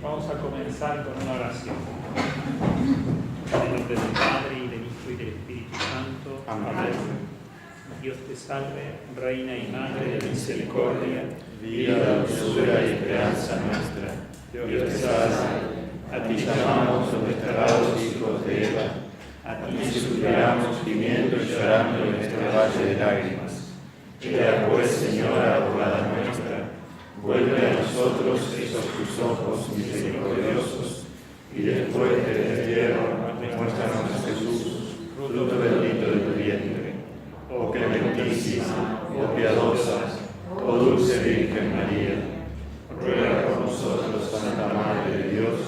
Vamos a comenzar con una oración. En el nombre del Padre, y del Hijo, y del Espíritu Santo. Amén. Dios te salve, Reina y Madre de misericordia, vida, dulzura y esperanza nuestra. Dios te salve. A ti llamamos los desterrados hijos de Eva. A ti suspiramos, gimiendo y llorando en este valle de lágrimas. Ea pues, Señora, abogada nuestra, vuelve a nosotros esos tus ojos misericordiosos, y después del destierro, muéstranos a Jesús, fruto bendito de tu vientre. Oh clementísima, oh piadosa, oh dulce Virgen María, ruega por nosotros, Santa Madre de Dios,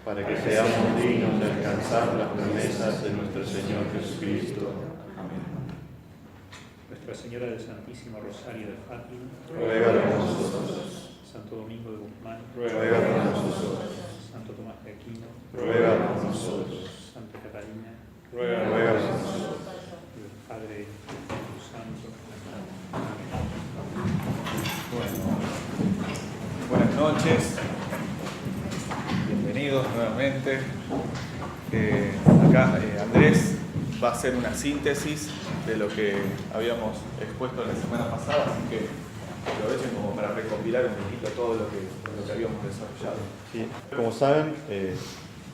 para que seamos dignos de alcanzar las promesas de nuestro Señor Jesucristo. Amén. Nuestra Señora del Santísimo Rosario de Fátima, Ruega por nosotros. Santo Domingo de Guzmán, Ruega por nosotros. Santo Tomás de Aquino, Ruega por nosotros. Santa Catalina, Ruega por nosotros. y del Padre, y del Espíritu Santo. Buenas noches, bienvenidos nuevamente. Acá Andrés va a hacer una síntesis de lo que habíamos expuesto la semana pasada, así que aprovechen como para recopilar un poquito todo lo que habíamos desarrollado. Sí. Como saben,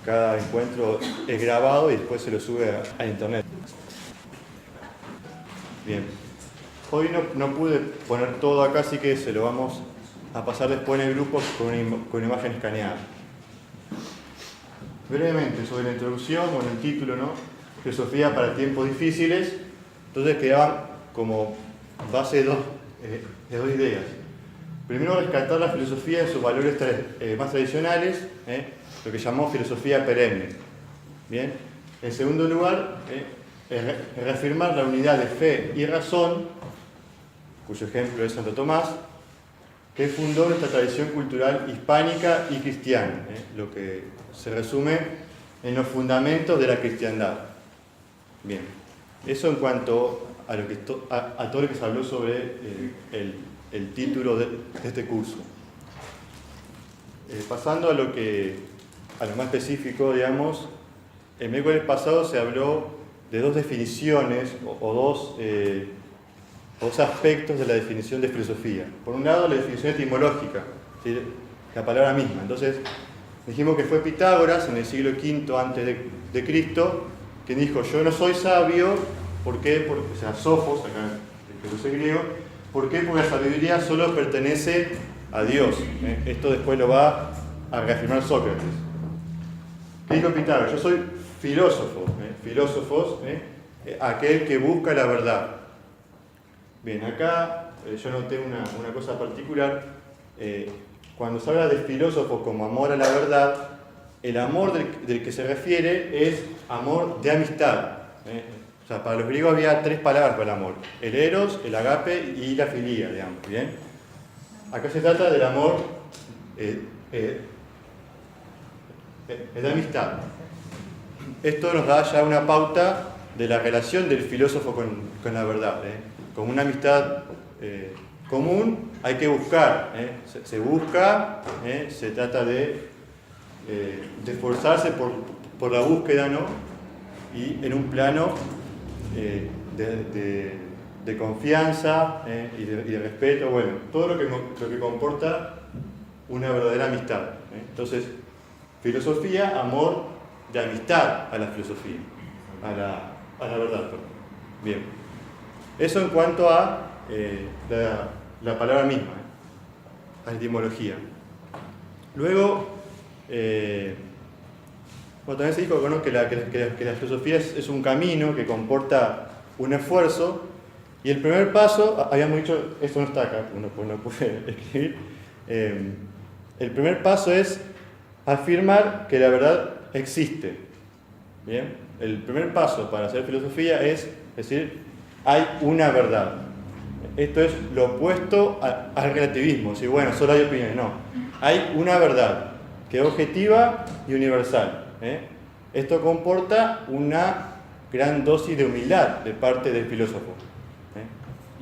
cada encuentro es grabado y después se lo sube a internet. Bien. Hoy no pude poner todo acá, así que se lo vamos a pasar después en el grupo con una imagen escaneada. Brevemente sobre la introducción, bueno, el título, ¿no? Filosofía para tiempos difíciles. Entonces quedaban como base de dos ideas. Primero, rescatar la filosofía en sus valores más tradicionales, lo que llamó filosofía perenne. Bien. En segundo lugar, reafirmar la unidad de fe y razón, cuyo ejemplo es Santo Tomás, que fundó nuestra tradición cultural hispánica y cristiana, lo que se resume en los fundamentos de la cristiandad. Bien, eso en cuanto a todo lo que se habló sobre el título de este curso. Pasando a lo más específico, digamos, el miércoles pasado se habló de dos definiciones o dos aspectos de la definición de filosofía. Por un lado, la definición etimológica, ¿sí? La palabra misma. Entonces, dijimos que fue Pitágoras en el siglo V a.C., quien dijo: yo no soy sabio. ¿Por qué? O sea, Sofos, acá el filósofo griego. ¿Por qué? Porque la sabiduría solo pertenece a Dios. Esto después lo va a reafirmar Sócrates. ¿Qué dijo Pitágoras? Yo soy filósofo. Filósofos, aquel que busca la verdad. Bien, acá yo noté una cosa particular. Cuando se habla de filósofos como amor a la verdad, el amor del que se refiere es amor de amistad. O sea, para los griegos había tres palabras para el amor: el eros, el agape y la filía, digamos. ¿Bien? Acá se trata del amor de amistad. Esto nos da ya una pauta de la relación del filósofo con la verdad. Con una amistad común hay que buscar, se busca, se trata de esforzarse por la búsqueda, ¿no? Y en un plano de confianza y de respeto, bueno, todo lo que comporta una verdadera amistad. Entonces, filosofía, amor de amistad a la filosofía, a la verdad. Bien. Eso en cuanto a la palabra misma, a la etimología. Luego, también se dijo, ¿no?, que la filosofía es un camino que comporta un esfuerzo, y el primer paso, habíamos dicho, esto no está acá, no puede escribir, el primer paso es afirmar que la verdad existe. Bien, el primer paso para hacer filosofía es decir: hay una verdad. Esto es lo opuesto al relativismo. Si bueno, solo hay opiniones. No. Hay una verdad que es objetiva y universal. Esto comporta una gran dosis de humildad de parte del filósofo.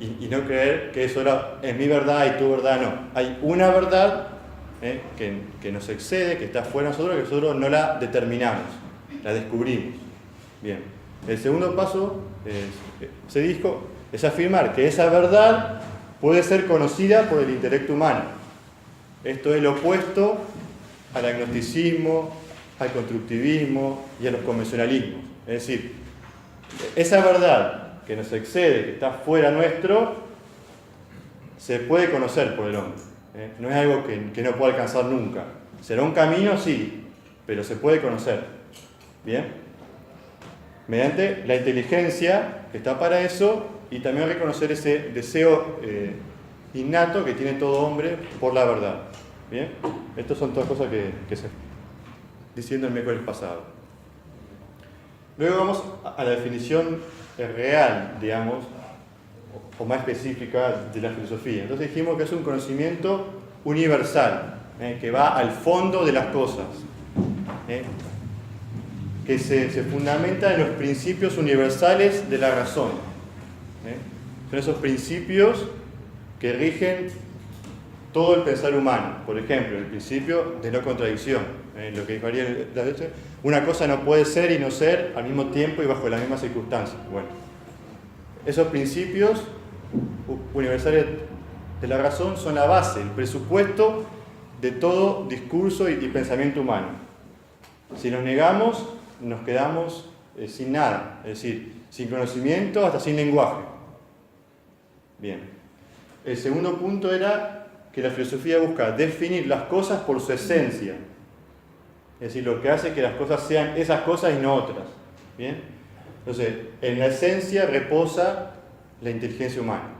Y no creer que eso es mi verdad y tu verdad. No. Hay una verdad que nos excede, que está fuera de nosotros, que nosotros no la determinamos, la descubrimos. Bien. El segundo paso, se dijo, es afirmar que esa verdad puede ser conocida por el intelecto humano. Esto es lo opuesto al agnosticismo, al constructivismo y a los convencionalismos. Es decir, esa verdad que nos excede, que está fuera nuestro, se puede conocer por el hombre. No es algo que no pueda alcanzar nunca. ¿Será un camino? Sí, pero se puede conocer. ¿Bien? Mediante la inteligencia que está para eso y también reconocer ese deseo innato que tiene todo hombre por la verdad. ¿Bien? Estas son todas cosas que se diciendo el miércoles pasado. Luego vamos a la definición real, digamos, o más específica de la filosofía. Entonces dijimos que es un conocimiento universal, que va al fondo de las cosas, que se fundamenta en los principios universales de la razón. Son esos principios que rigen todo el pensar humano. Por ejemplo, el principio de no contradicción, lo que dijo Ariel, una cosa no puede ser y no ser al mismo tiempo y bajo las mismas circunstancias. Bueno, esos principios universales de la razón son la base, el presupuesto de todo discurso y pensamiento humano. Si los negamos, nos quedamos sin nada, es decir, sin conocimiento hasta sin lenguaje. Bien. El segundo punto era que la filosofía busca definir las cosas por su esencia, es decir, lo que hace que las cosas sean esas cosas y no otras. Bien. Entonces, en la esencia reposa la inteligencia humana.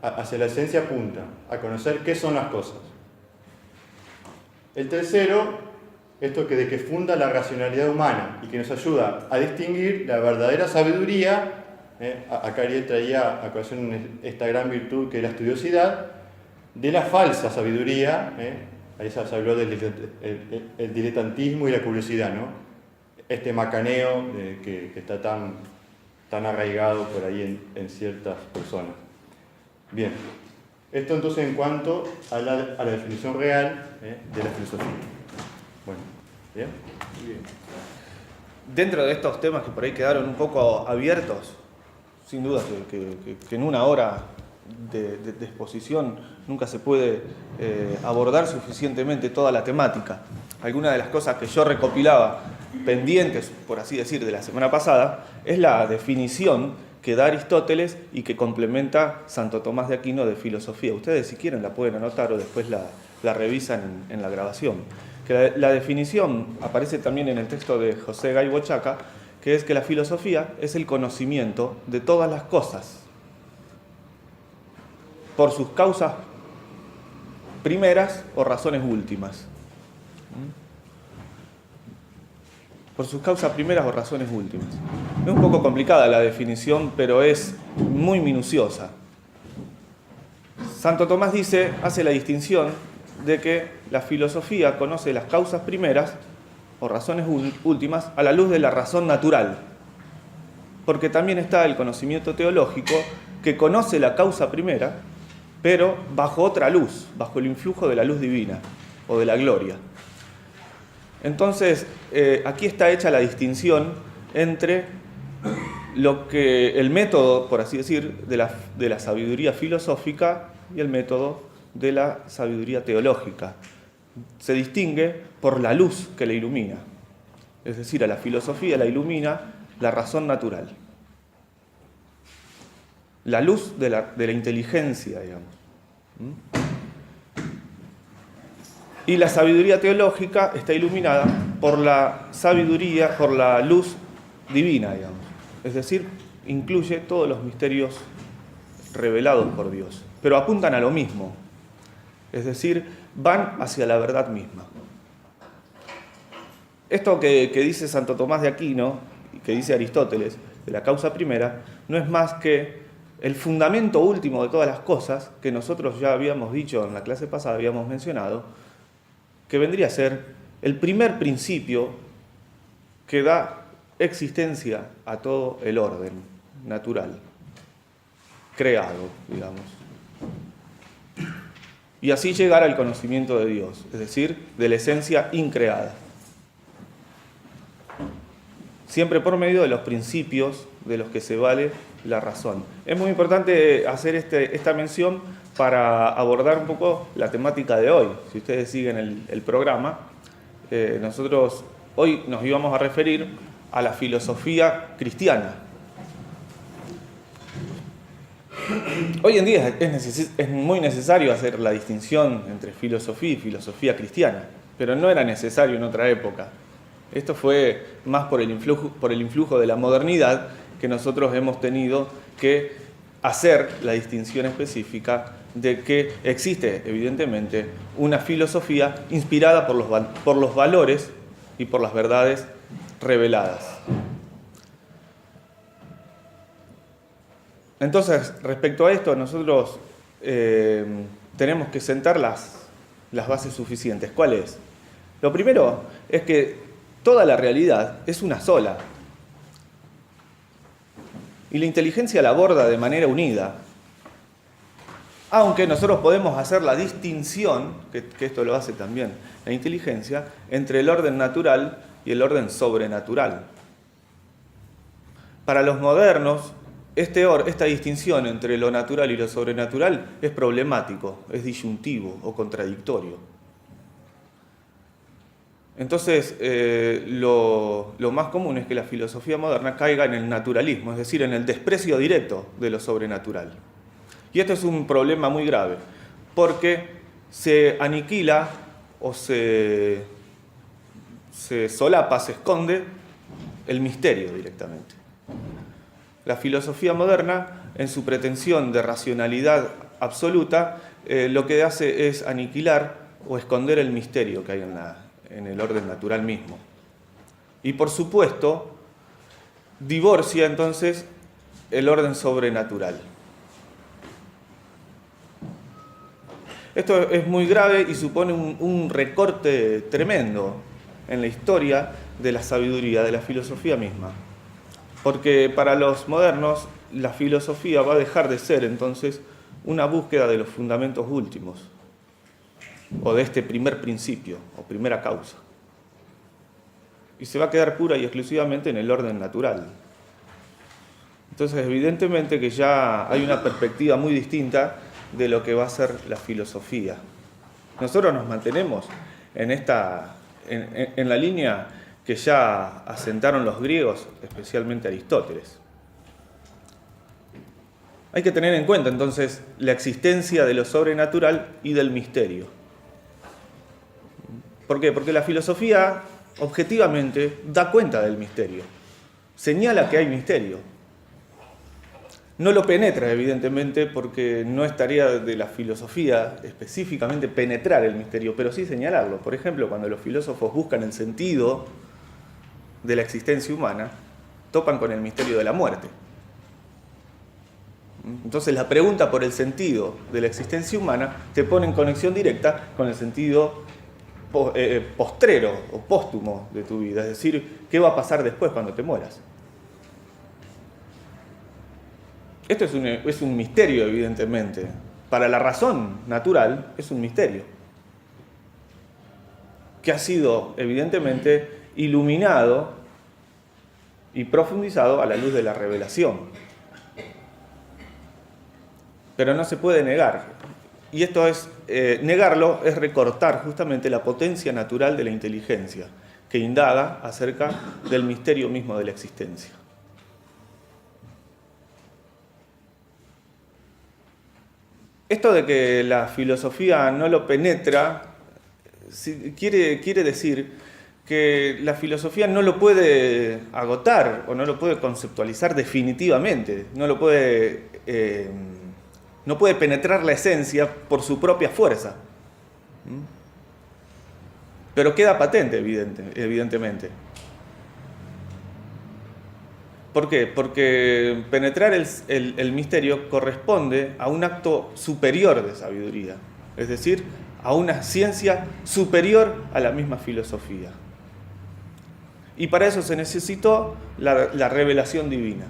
Hacia la esencia apunta, a conocer qué son las cosas. El tercero, esto de que funda la racionalidad humana y que nos ayuda a distinguir la verdadera sabiduría. Acá Ariel traía a colación esta gran virtud que es la estudiosidad, de la falsa sabiduría. Ahí se habló del el diletantismo y la curiosidad, ¿no? Este macaneo que está tan arraigado por ahí en ciertas personas. Bien, esto entonces en cuanto a la definición real de la filosofía. Bueno, ¿bien? Bien. Dentro de estos temas que por ahí quedaron un poco abiertos, sin duda que en una hora de exposición nunca se puede abordar suficientemente toda la temática. Algunas de las cosas que yo recopilaba pendientes, por así decir, de la semana pasada, es la definición que da Aristóteles y que complementa Santo Tomás de Aquino de filosofía. Ustedes, si quieren, la pueden anotar o después la revisan en la grabación. Que la definición aparece también en el texto de José Gay Bochaca, que es que la filosofía es el conocimiento de todas las cosas por sus causas primeras o razones últimas. Por sus causas primeras o razones últimas. Es un poco complicada la definición, pero es muy minuciosa. Santo Tomás hace la distinción de que la filosofía conoce las causas primeras o razones últimas a la luz de la razón natural. Porque también está el conocimiento teológico que conoce la causa primera, pero bajo otra luz, bajo el influjo de la luz divina o de la gloria. Entonces, aquí está hecha la distinción entre lo que el método, por así decir, de la sabiduría filosófica y el método de la sabiduría teológica. Se distingue por la luz que la ilumina. Es decir, a la filosofía la ilumina la razón natural. La luz de la inteligencia, digamos. Y la sabiduría teológica está iluminada por la sabiduría, por la luz divina, digamos. Es decir, incluye todos los misterios revelados por Dios, pero apuntan a lo mismo. Es decir, van hacia la verdad misma. Esto que dice Santo Tomás de Aquino, y que dice Aristóteles, de la causa primera, no es más que el fundamento último de todas las cosas que nosotros ya habíamos dicho en la clase pasada, habíamos mencionado, que vendría a ser el primer principio que da existencia a todo el orden natural, creado, digamos. y así llegar al conocimiento de Dios, es decir, de la esencia increada. Siempre por medio de los principios de los que se vale la razón. Es muy importante hacer esta mención para abordar un poco la temática de hoy. Si ustedes siguen el programa, nosotros hoy nos íbamos a referir a la filosofía cristiana. Hoy en día es muy necesario hacer la distinción entre filosofía y filosofía cristiana, pero no era necesario en otra época. Esto fue más por el influjo de la modernidad que nosotros hemos tenido que hacer la distinción específica de que existe, evidentemente, una filosofía inspirada por los valores y por las verdades reveladas. Entonces, respecto a esto, nosotros tenemos que sentar las bases suficientes. ¿Cuál es? Lo primero es que toda la realidad es una sola. Y la inteligencia la aborda de manera unida. Aunque nosotros podemos hacer la distinción, que esto lo hace también la inteligencia, entre el orden natural y el orden sobrenatural. Para los modernos, esta distinción entre lo natural y lo sobrenatural es problemático, es disyuntivo o contradictorio. Entonces, lo más común es que la filosofía moderna caiga en el naturalismo, es decir, en el desprecio directo de lo sobrenatural. Y esto es un problema muy grave, porque se aniquila o se solapa, se esconde el misterio directamente. La filosofía moderna, en su pretensión de racionalidad absoluta, lo que hace es aniquilar o esconder el misterio que hay en el orden natural mismo. Y por supuesto, divorcia entonces el orden sobrenatural. Esto es muy grave y supone un recorte tremendo en la historia de la sabiduría, de la filosofía misma. Porque para los modernos la filosofía va a dejar de ser entonces una búsqueda de los fundamentos últimos, o de este primer principio, o primera causa. Y se va a quedar pura y exclusivamente en el orden natural. Entonces, evidentemente que ya hay una perspectiva muy distinta de lo que va a ser la filosofía. Nosotros nos mantenemos en la línea que ya asentaron los griegos, especialmente Aristóteles. Hay que tener en cuenta entonces la existencia de lo sobrenatural y del misterio. ¿Por qué? Porque la filosofía objetivamente da cuenta del misterio, señala que hay misterio. No lo penetra, evidentemente, porque no es tarea de la filosofía específicamente penetrar el misterio, pero sí señalarlo. Por ejemplo, cuando los filósofos buscan el sentido de la existencia humana, topan con el misterio de la muerte. Entonces la pregunta por el sentido de la existencia humana te pone en conexión directa con el sentido postrero o póstumo de tu vida, es decir, ¿qué va a pasar después cuando te mueras? Esto es un misterio, evidentemente. Para la razón natural es un misterio que ha sido, evidentemente, iluminado y profundizado a la luz de la revelación. Pero no se puede negar. Y esto es, negarlo es recortar justamente la potencia natural de la inteligencia, que indaga acerca del misterio mismo de la existencia. Esto de que la filosofía no lo penetra, quiere decir que la filosofía no lo puede agotar o no lo puede conceptualizar definitivamente, no puede penetrar la esencia por su propia fuerza. Pero queda patente, evidentemente. ¿Por qué? Porque penetrar el misterio corresponde a un acto superior de sabiduría, es decir, a una ciencia superior a la misma filosofía. Y para eso se necesitó la revelación divina,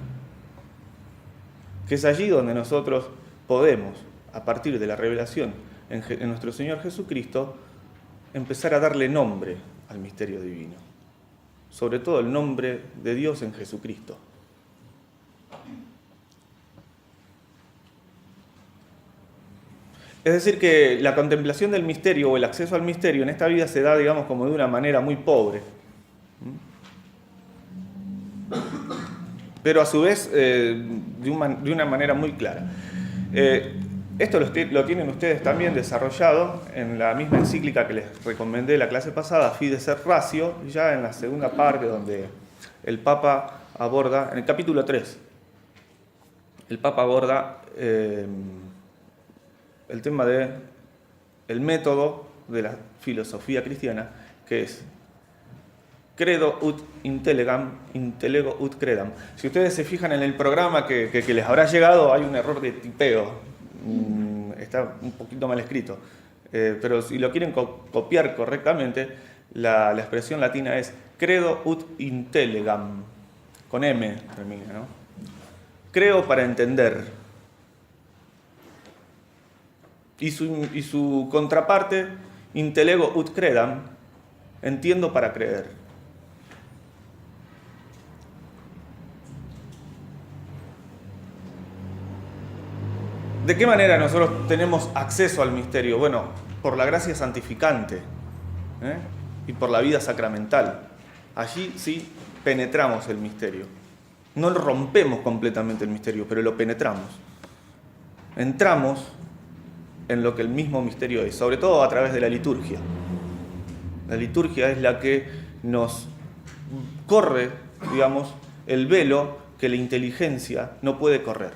que es allí donde nosotros podemos, a partir de la revelación, en nuestro Señor Jesucristo, empezar a darle nombre al misterio divino. Sobre todo el nombre de Dios en Jesucristo. Es decir, que la contemplación del misterio o el acceso al misterio en esta vida se da, digamos, como de una manera muy pobre. Pero a su vez de una manera muy clara. Esto lo tienen ustedes también desarrollado en la misma encíclica que les recomendé la clase pasada, Fides et Ratio, ya en la segunda parte donde el Papa aborda, en el capítulo 3, el Papa aborda el tema del método de la filosofía cristiana, que es credo ut intellegam, intellego ut credam. Si ustedes se fijan en el programa que les habrá llegado, hay un error de tipeo, está un poquito mal escrito, pero si lo quieren copiar correctamente, la expresión latina es credo ut intellegam, con M termina, ¿no? Creo para entender. Y su contraparte, intellego ut credam, entiendo para creer. ¿De qué manera nosotros tenemos acceso al misterio? Bueno, por la gracia santificante, y por la vida sacramental. Allí sí penetramos el misterio. No rompemos completamente el misterio, pero lo penetramos. Entramos en lo que el mismo misterio es, sobre todo a través de la liturgia. La liturgia es la que nos corre, digamos, el velo que la inteligencia no puede correr.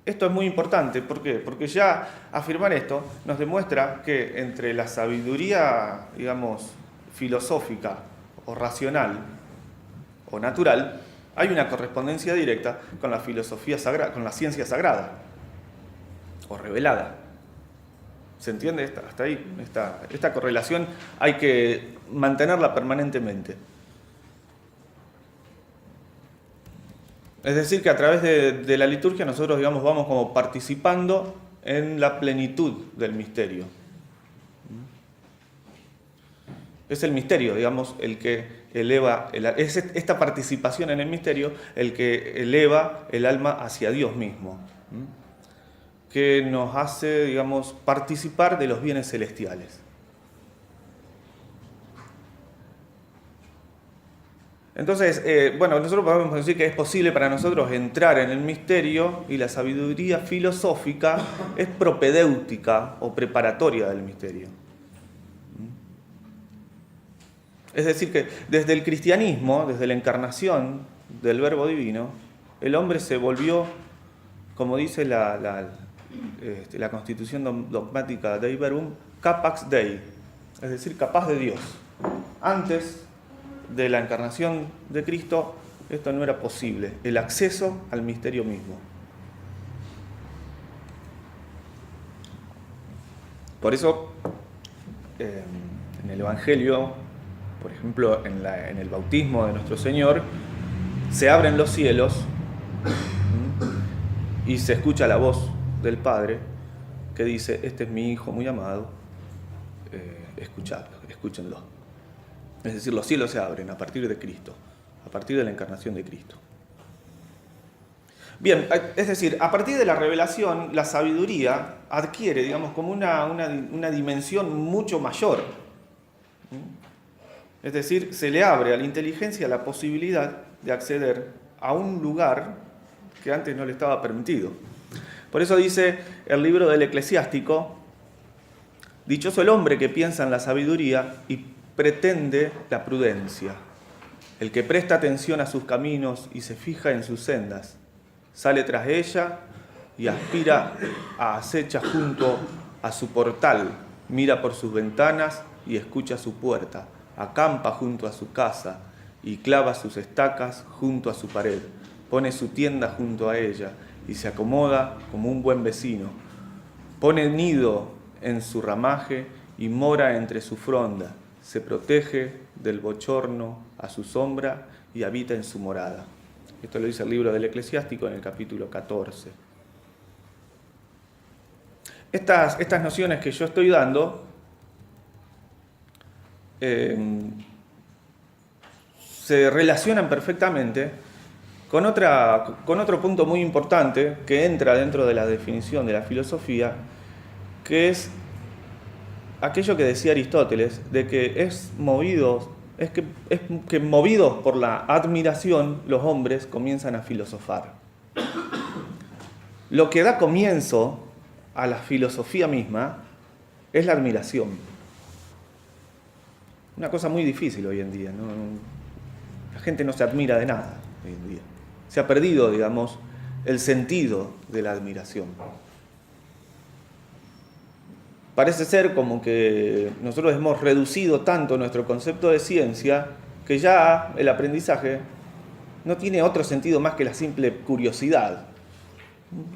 Esto es muy importante, ¿por qué? Porque ya afirmar esto nos demuestra que entre la sabiduría, digamos, filosófica o racional o natural, hay una correspondencia directa con la filosofía sagrada, con la ciencia sagrada o revelada. ¿Se entiende? Hasta ahí, esta correlación hay que mantenerla permanentemente. Es decir, que a través de la liturgia nosotros, digamos, vamos como participando en la plenitud del misterio. Es el misterio, digamos, el que eleva, es esta participación en el misterio el que eleva el alma hacia Dios mismo, que nos hace, digamos, participar de los bienes celestiales. Entonces, bueno, nosotros podemos decir que es posible para nosotros entrar en el misterio y la sabiduría filosófica es propedéutica o preparatoria del misterio. Es decir, que desde el cristianismo, desde la encarnación del Verbo Divino, el hombre se volvió, como dice la Constitución dogmática Dei Verbum, capax Dei, es decir, capaz de Dios. Antes de la encarnación de Cristo, esto no era posible, el acceso al misterio mismo. Por eso, en el Evangelio, por ejemplo, en el bautismo de nuestro Señor, se abren los cielos y se escucha la voz del Padre que dice: este es mi Hijo muy amado, escúchenlo. Es decir, los cielos se abren a partir de Cristo, a partir de la encarnación de Cristo. Bien, es decir, a partir de la revelación, la sabiduría adquiere, digamos, como una dimensión mucho mayor. Es decir, se le abre a la inteligencia la posibilidad de acceder a un lugar que antes no le estaba permitido. Por eso dice el libro del Eclesiástico: dichoso el hombre que piensa en la sabiduría y pretende la prudencia, el que presta atención a sus caminos y se fija en sus sendas, sale tras ella y aspira a acecha junto a su portal, mira por sus ventanas y escucha su puerta, acampa junto a su casa y clava sus estacas junto a su pared, pone su tienda junto a ella y se acomoda como un buen vecino, pone nido en su ramaje y mora entre su fronda, se protege del bochorno a su sombra y habita en su morada. Esto lo dice el libro del Eclesiástico en el capítulo 14. Estas nociones que yo estoy dando se relacionan perfectamente con otro punto muy importante que entra dentro de la definición de la filosofía, que es aquello que decía Aristóteles, de que movidos por la admiración los hombres comienzan a filosofar. Lo que da comienzo a la filosofía misma es la admiración. Una cosa muy difícil hoy en día, ¿no? La gente no se admira de nada hoy en día. Se ha perdido, digamos, el sentido de la admiración. Parece ser como que nosotros hemos reducido tanto nuestro concepto de ciencia que ya el aprendizaje no tiene otro sentido más que la simple curiosidad.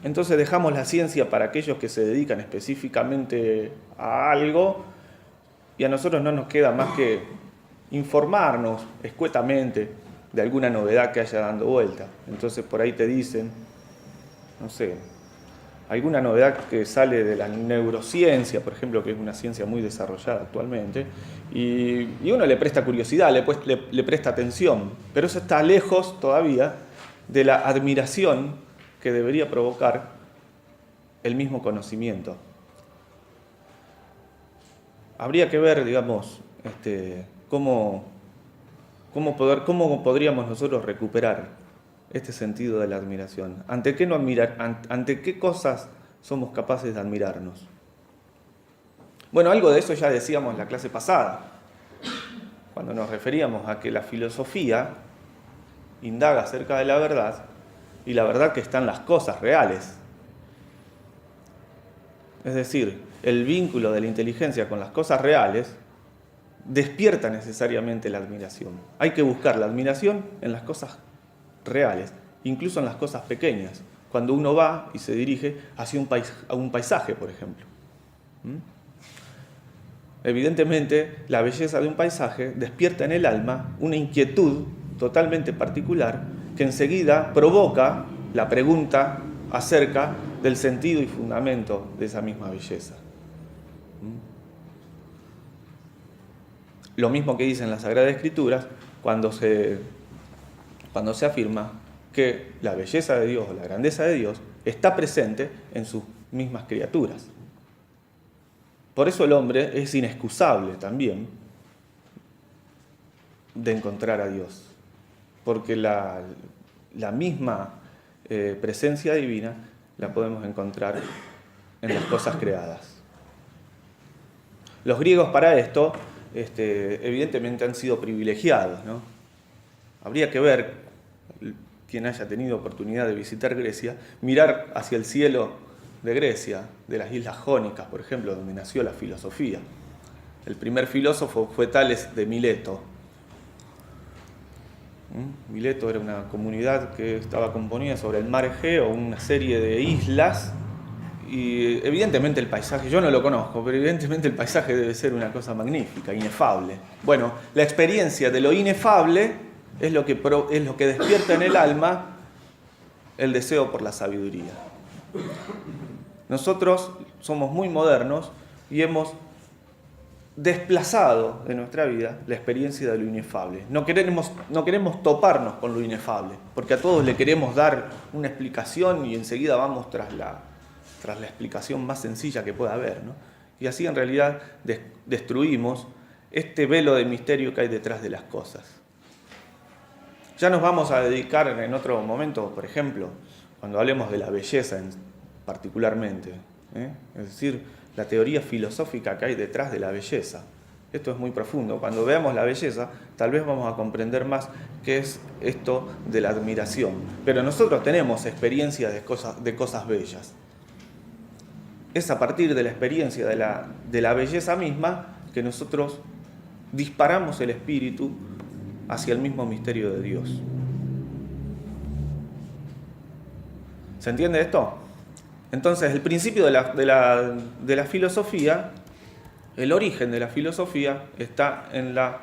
Entonces dejamos la ciencia para aquellos que se dedican específicamente a algo y a nosotros no nos queda más que informarnos escuetamente de alguna novedad que haya dando vuelta. Entonces por ahí te dicen, no sé, alguna novedad que sale de la neurociencia, por ejemplo, que es una ciencia muy desarrollada actualmente, y uno le presta curiosidad, le presta atención, pero eso está lejos todavía de la admiración que debería provocar el mismo conocimiento. Habría que ver, digamos, cómo podríamos nosotros recuperar este sentido de la admiración. ¿Ante qué no admirar? ¿Ante qué cosas somos capaces de admirarnos? Bueno, algo de eso ya decíamos en la clase pasada, cuando nos referíamos a que la filosofía indaga acerca de la verdad, y la verdad que está en las cosas reales. Es decir, el vínculo de la inteligencia con las cosas reales despierta necesariamente la admiración. Hay que buscar la admiración en las cosas reales, incluso en las cosas pequeñas, cuando uno va y se dirige hacia un paisaje, por ejemplo. Evidentemente, la belleza de un paisaje despierta en el alma una inquietud totalmente particular que enseguida provoca la pregunta acerca del sentido y fundamento de esa misma belleza. Lo mismo que dice en la Sagrada Escritura cuando se afirma que la belleza de Dios o la grandeza de Dios está presente en sus mismas criaturas. Por eso el hombre es inexcusable también de encontrar a Dios, porque la misma presencia divina la podemos encontrar en las cosas creadas. Los griegos para esto evidentemente han sido privilegiados, ¿no? Habría que ver, quien haya tenido oportunidad de visitar Grecia, mirar hacia el cielo de Grecia, de las Islas Jónicas, por ejemplo, donde nació la filosofía. El primer filósofo fue Tales de Mileto. Mileto era una comunidad que estaba componida sobre el mar Egeo, una serie de islas, y evidentemente el paisaje, yo no lo conozco, pero evidentemente el paisaje debe ser una cosa magnífica, inefable. Bueno, la experiencia de lo inefable es lo que despierta en el alma el deseo por la sabiduría. Nosotros somos muy modernos y hemos desplazado de nuestra vida la experiencia de lo inefable. No queremos toparnos con lo inefable, porque a todos le queremos dar una explicación y enseguida vamos tras la explicación más sencilla que pueda haber, ¿no? Y así en realidad destruimos este velo de misterio que hay detrás de las cosas. Ya nos vamos a dedicar en otro momento, por ejemplo, cuando hablemos de la belleza particularmente, es decir, la teoría filosófica que hay detrás de la belleza. Esto es muy profundo. Cuando veamos la belleza, tal vez vamos a comprender más qué es esto de la admiración. Pero nosotros tenemos experiencia de cosas bellas. Es a partir de la experiencia de la belleza misma que nosotros disparamos el espíritu hacia el mismo misterio de Dios. ¿Se entiende esto? Entonces, el principio de la filosofía, el origen de la filosofía está en la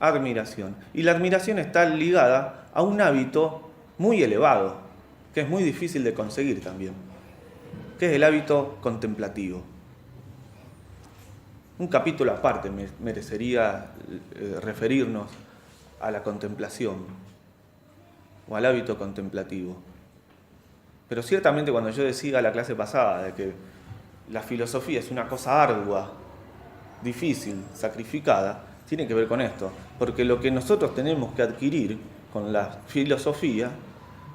admiración. Y la admiración está ligada a un hábito muy elevado, que es muy difícil de conseguir también, que es el hábito contemplativo. Un capítulo aparte merecería referirnos a la contemplación o al hábito contemplativo. Pero ciertamente cuando yo decía la clase pasada de que la filosofía es una cosa ardua, difícil, sacrificada, tiene que ver con esto. Porque lo que nosotros tenemos que adquirir con la filosofía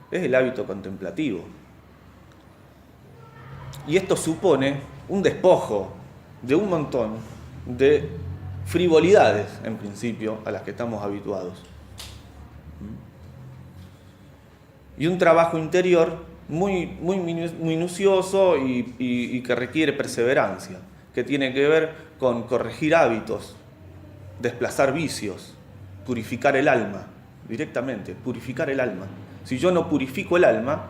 es el hábito contemplativo. Y esto supone un despojo de un montón de frivolidades, en principio, a las que estamos habituados. Y un trabajo interior muy minucioso y que requiere perseverancia, que tiene que ver con corregir hábitos, desplazar vicios, purificar el alma, directamente, purificar el alma. Si yo no purifico el alma,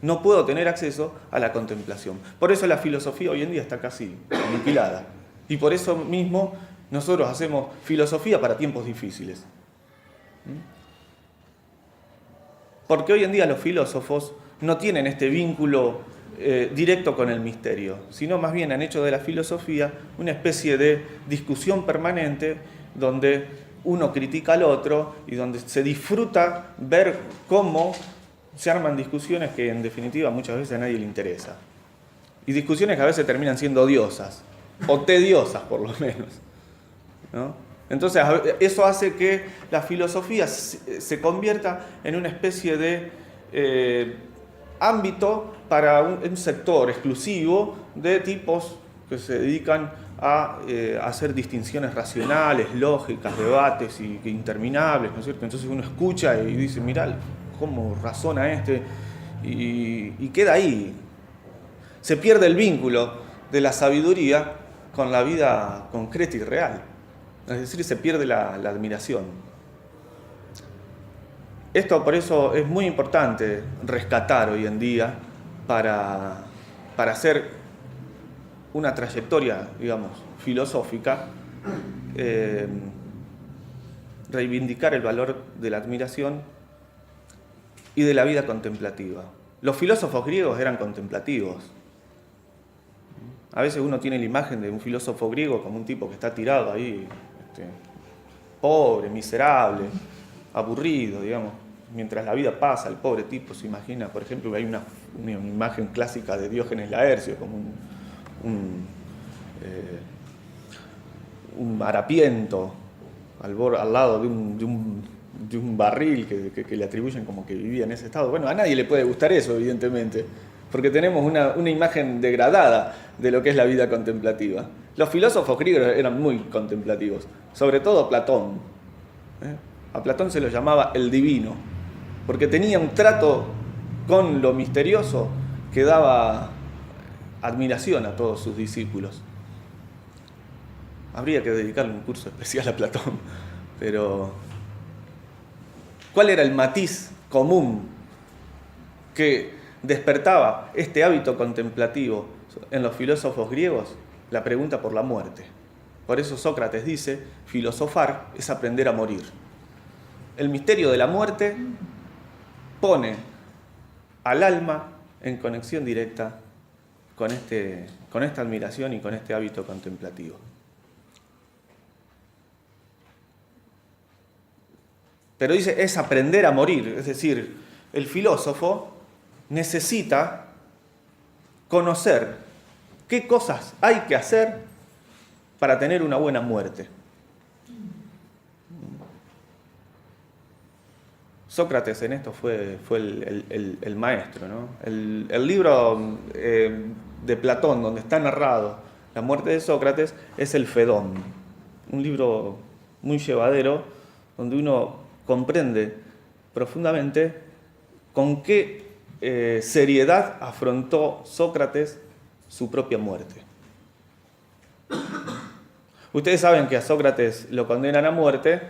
no puedo tener acceso a la contemplación. Por eso la filosofía hoy en día está casi aniquilada. Y por eso mismo nosotros hacemos filosofía para tiempos difíciles. Porque hoy en día los filósofos no tienen este vínculo directo con el misterio, sino más bien han hecho de la filosofía una especie de discusión permanente donde uno critica al otro y donde se disfruta ver cómo se arman discusiones que en definitiva muchas veces a nadie le interesa. Y discusiones que a veces terminan siendo odiosas, o tediosas por lo menos, ¿no? Entonces eso hace que la filosofía se convierta en una especie de ámbito para un sector exclusivo de tipos que se dedican a hacer distinciones racionales, lógicas, debates interminables, ¿no es cierto? Entonces uno escucha y dice, mirá cómo razona este, y queda ahí. Se pierde el vínculo de la sabiduría con la vida concreta y real. Es decir, se pierde la admiración. Esto por eso es muy importante rescatar hoy en día para hacer una trayectoria, digamos, filosófica, reivindicar el valor de la admiración y de la vida contemplativa. Los filósofos griegos eran contemplativos. A veces uno tiene la imagen de un filósofo griego como un tipo que está tirado ahí, pobre, miserable, aburrido, digamos. Mientras la vida pasa, el pobre tipo se imagina, por ejemplo, hay una imagen clásica de Diógenes Laercio, como un harapiento al lado de un barril que le atribuyen como que vivía en ese estado. Bueno, a nadie le puede gustar eso, evidentemente, porque tenemos una imagen degradada de lo que es la vida contemplativa. Los filósofos griegos eran muy contemplativos, sobre todo Platón. A Platón se lo llamaba el divino, porque tenía un trato con lo misterioso que daba admiración a todos sus discípulos. Habría que dedicarle un curso especial a Platón, pero ¿cuál era el matiz común que despertaba este hábito contemplativo en los filósofos griegos? La pregunta por la muerte. Por eso Sócrates dice, filosofar es aprender a morir. El misterio de la muerte pone al alma en conexión directa con esta admiración y con este hábito contemplativo. Pero dice, es aprender a morir, es decir, el filósofo necesita conocer qué cosas hay que hacer para tener una buena muerte. Sócrates en esto fue el maestro, ¿no? El libro de Platón, donde está narrado la muerte de Sócrates, es el Fedón, un libro muy llevadero, donde uno comprende profundamente con qué seriedad afrontó Sócrates su propia muerte. Ustedes saben que a Sócrates lo condenan a muerte,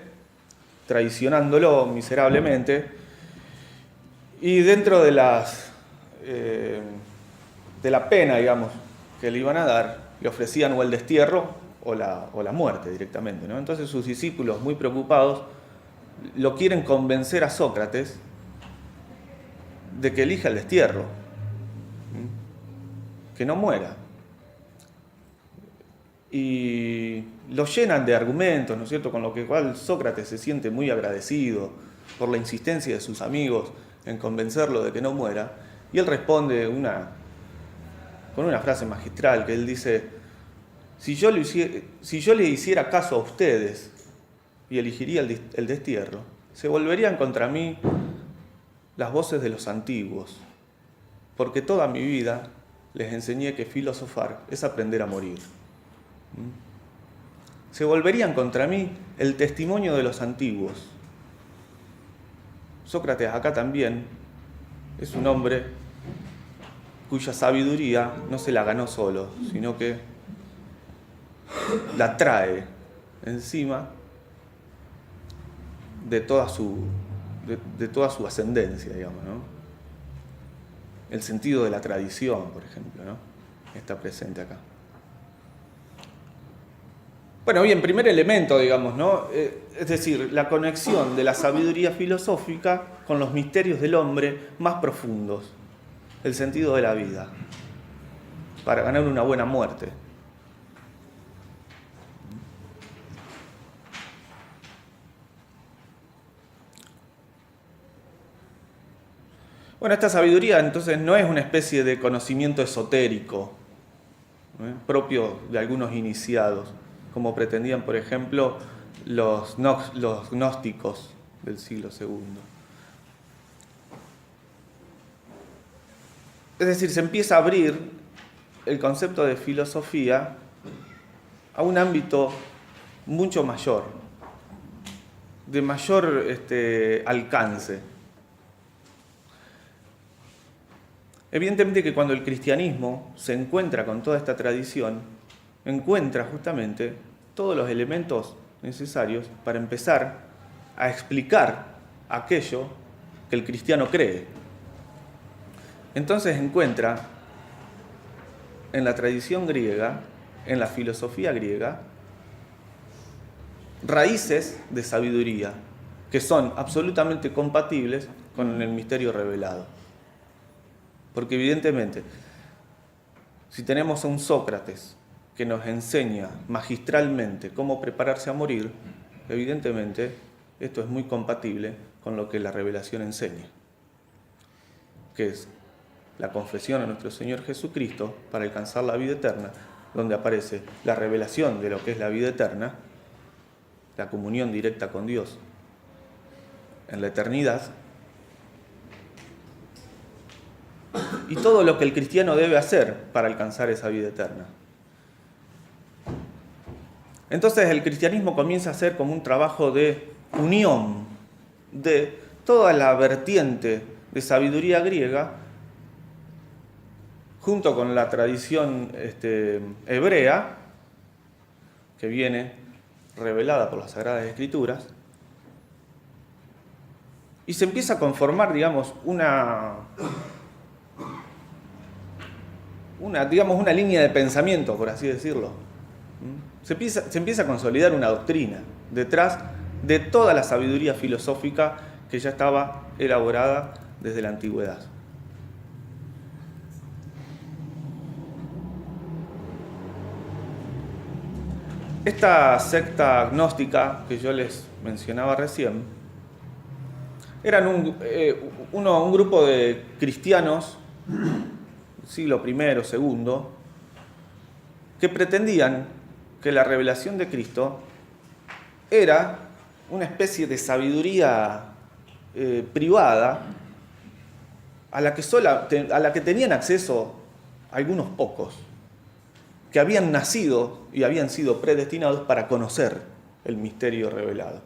traicionándolo miserablemente, y dentro de la pena, digamos, que le iban a dar, le ofrecían o el destierro o la muerte directamente, ¿no? Entonces sus discípulos, muy preocupados, lo quieren convencer a Sócrates de que elija el destierro. que no muera. Y lo llenan de argumentos, ¿no es cierto?, con lo cual Sócrates se siente muy agradecido por la insistencia de sus amigos en convencerlo de que no muera. Y él responde con una frase magistral, que él dice: si yo le hiciera caso a ustedes y elegiría el destierro, se volverían contra mí las voces de los antiguos, porque toda mi vida les enseñé que filosofar es aprender a morir. Se volverían contra mí el testimonio de los antiguos. Sócrates acá también es un hombre cuya sabiduría no se la ganó solo, sino que la trae encima de toda su ascendencia, digamos, ¿no? El sentido de la tradición, por ejemplo, ¿no?, está presente acá. Bueno, bien, primer elemento, digamos, ¿no? Es decir, la conexión de la sabiduría filosófica con los misterios del hombre más profundos, el sentido de la vida, para ganar una buena muerte. Bueno, esta sabiduría entonces no es una especie de conocimiento esotérico, propio de algunos iniciados, como pretendían, por ejemplo, los gnósticos del siglo II. Es decir, se empieza a abrir el concepto de filosofía a un ámbito mucho mayor, de mayor alcance. Evidentemente que cuando el cristianismo se encuentra con toda esta tradición, encuentra justamente todos los elementos necesarios para empezar a explicar aquello que el cristiano cree. Entonces encuentra en la tradición griega, en la filosofía griega, raíces de sabiduría que son absolutamente compatibles con el misterio revelado. Porque evidentemente, si tenemos a un Sócrates que nos enseña magistralmente cómo prepararse a morir, evidentemente esto es muy compatible con lo que la revelación enseña, que es la confesión a nuestro Señor Jesucristo para alcanzar la vida eterna, donde aparece la revelación de lo que es la vida eterna, la comunión directa con Dios en la eternidad, y todo lo que el cristiano debe hacer para alcanzar esa vida eterna. Entonces el cristianismo comienza a ser como un trabajo de unión de toda la vertiente de sabiduría griega junto con la tradición hebrea, que viene revelada por las Sagradas Escrituras, y se empieza a conformar, digamos, una línea de pensamiento, por así decirlo. Se empieza a consolidar una doctrina detrás de toda la sabiduría filosófica que ya estaba elaborada desde la antigüedad. Esta secta gnóstica que yo les mencionaba recién eran un grupo de cristianos siglo I, II, que pretendían que la revelación de Cristo era una especie de sabiduría privada a la que tenían acceso algunos pocos, que habían nacido y habían sido predestinados para conocer el misterio revelado.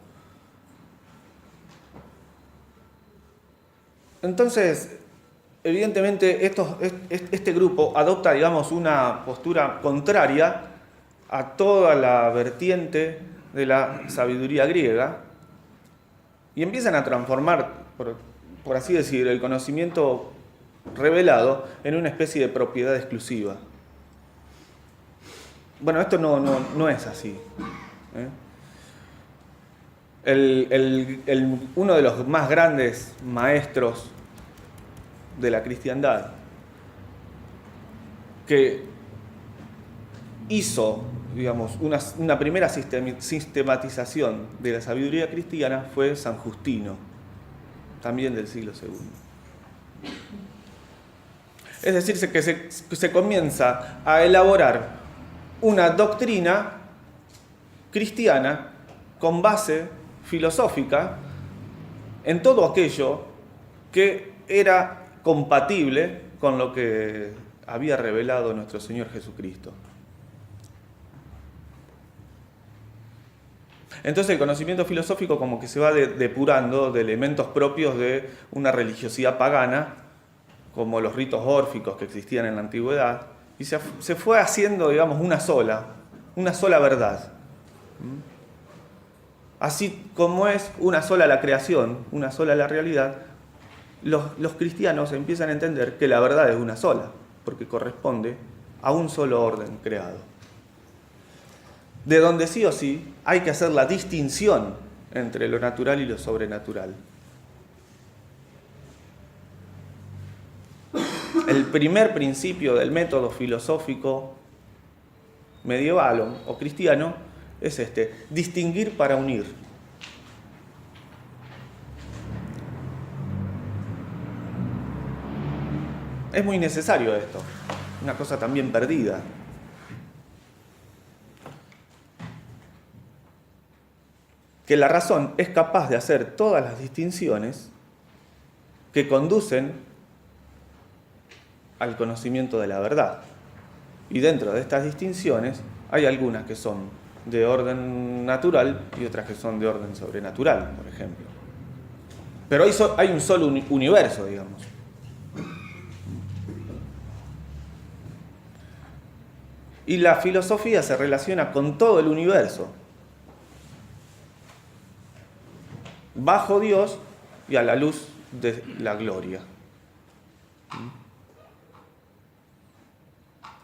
Entonces, evidentemente, este grupo adopta, digamos, una postura contraria a toda la vertiente de la sabiduría griega y empiezan a transformar, por así decir, el conocimiento revelado en una especie de propiedad exclusiva. Bueno, esto no es así. Uno de los más grandes maestros de la cristiandad, que hizo, digamos, una primera sistematización de la sabiduría cristiana fue San Justino, también del siglo II. Es decir, que se comienza a elaborar una doctrina cristiana con base filosófica en todo aquello que era compatible con lo que había revelado nuestro Señor Jesucristo. Entonces el conocimiento filosófico como que se va depurando de elementos propios de una religiosidad pagana, como los ritos órficos que existían en la antigüedad, y se fue haciendo, digamos, una sola verdad. Así como es una sola la creación, una sola la realidad, los cristianos empiezan a entender que la verdad es una sola, porque corresponde a un solo orden creado. De donde sí o sí hay que hacer la distinción entre lo natural y lo sobrenatural. El primer principio del método filosófico medieval o cristiano es distinguir para unir. Es muy necesario esto, una cosa también perdida. Que la razón es capaz de hacer todas las distinciones que conducen al conocimiento de la verdad. Y dentro de estas distinciones hay algunas que son de orden natural y otras que son de orden sobrenatural, por ejemplo. Pero hay un solo universo, digamos. Y la filosofía se relaciona con todo el universo, bajo Dios y a la luz de la gloria.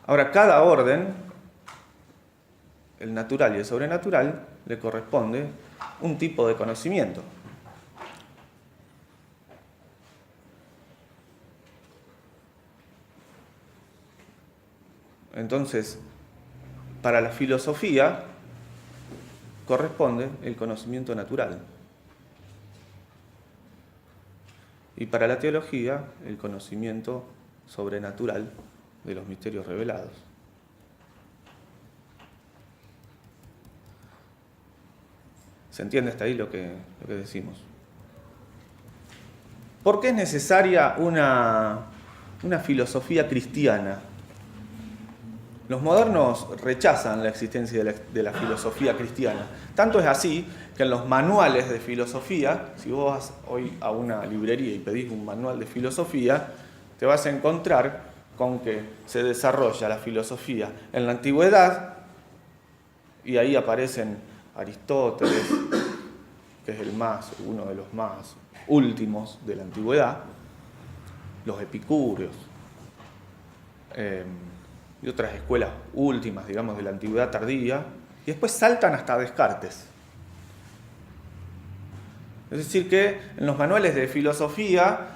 Ahora, cada orden, el natural y el sobrenatural, le corresponde un tipo de conocimiento. Entonces, para la filosofía corresponde el conocimiento natural. Y para la teología, el conocimiento sobrenatural de los misterios revelados. ¿Se entiende hasta ahí lo que decimos? ¿Por qué es necesaria una filosofía cristiana? Los modernos rechazan la existencia de la filosofía cristiana. Tanto es así que en los manuales de filosofía, si vos vas hoy a una librería y pedís un manual de filosofía, te vas a encontrar con que se desarrolla la filosofía en la antigüedad, y ahí aparecen Aristóteles, que es uno de los más últimos de la antigüedad, los epicúreos, y otras escuelas últimas, digamos, de la antigüedad tardía, y después saltan hasta Descartes. Es decir, que en los manuales de filosofía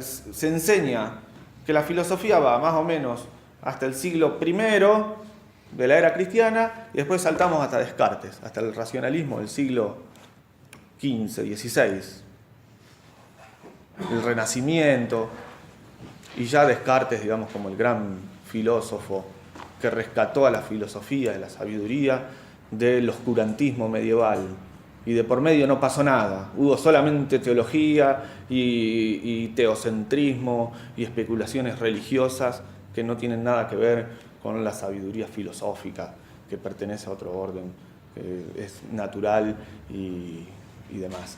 se enseña que la filosofía va más o menos hasta el siglo I de la era cristiana, y después saltamos hasta Descartes, hasta el racionalismo del siglo XV, XVI, el Renacimiento, y ya Descartes, digamos, como el gran filósofo que rescató a la filosofía, de la sabiduría, del oscurantismo medieval. Y de por medio no pasó nada, hubo solamente teología y teocentrismo y especulaciones religiosas que no tienen nada que ver con la sabiduría filosófica, que pertenece a otro orden, que es natural y demás.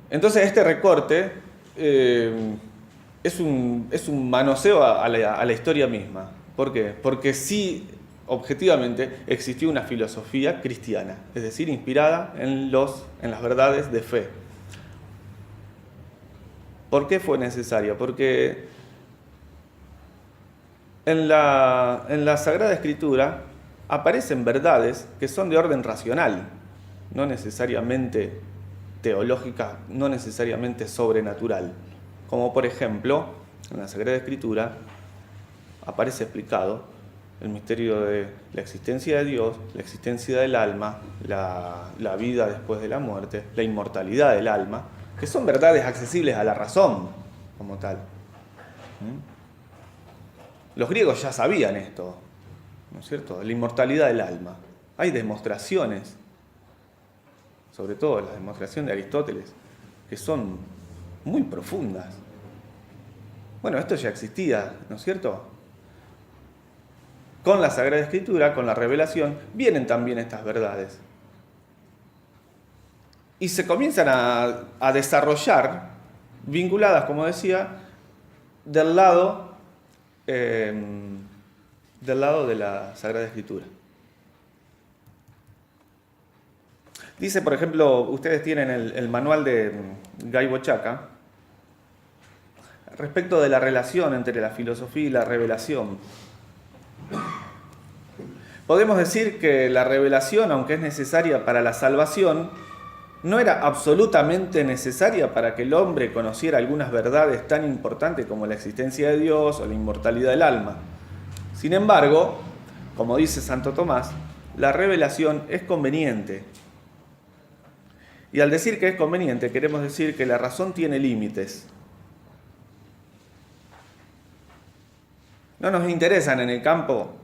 Entonces este recorte es un manoseo a la historia misma. ¿Por qué? Porque sí, objetivamente, existió una filosofía cristiana, es decir, inspirada en las verdades de fe. ¿Por qué fue necesaria? Porque en la Sagrada Escritura aparecen verdades que son de orden racional, no necesariamente teológica, no necesariamente sobrenatural. Como por ejemplo, en la Sagrada Escritura aparece explicado el misterio de la existencia de Dios, la existencia del alma, la vida después de la muerte, la inmortalidad del alma, que son verdades accesibles a la razón como tal. Los griegos ya sabían esto, ¿no es cierto? La inmortalidad del alma. Hay demostraciones, sobre todo la demostración de Aristóteles, que son muy profundas. Bueno, esto ya existía, ¿no es cierto? Con la Sagrada Escritura, con la revelación, vienen también estas verdades. Y se comienzan a desarrollar, vinculadas, como decía, del lado de la Sagrada Escritura. Dice, por ejemplo, ustedes tienen el manual de Guy Bochaca, respecto de la relación entre la filosofía y la revelación. Podemos decir que la revelación, aunque es necesaria para la salvación, no era absolutamente necesaria para que el hombre conociera algunas verdades tan importantes como la existencia de Dios o la inmortalidad del alma. Sin embargo, como dice Santo Tomás, la revelación es conveniente. Y al decir que es conveniente, queremos decir que la razón tiene límites. No nos interesan en el campo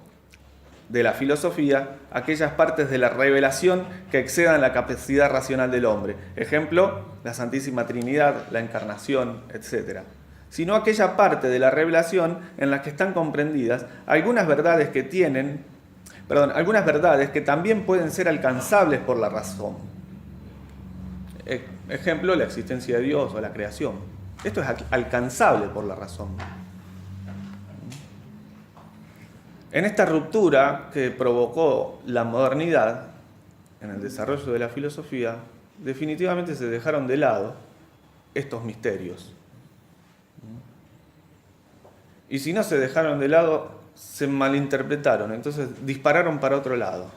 de la filosofía aquellas partes de la revelación que excedan la capacidad racional del hombre. Ejemplo, la Santísima Trinidad, la Encarnación, etc. Sino aquella parte de la revelación en la que están comprendidas algunas verdades que también pueden ser alcanzables por la razón. Ejemplo, la existencia de Dios o la creación. Esto es alcanzable por la razón. En esta ruptura que provocó la modernidad en el desarrollo de la filosofía, definitivamente se dejaron de lado estos misterios. Y si no se dejaron de lado, se malinterpretaron, entonces dispararon para otro lado.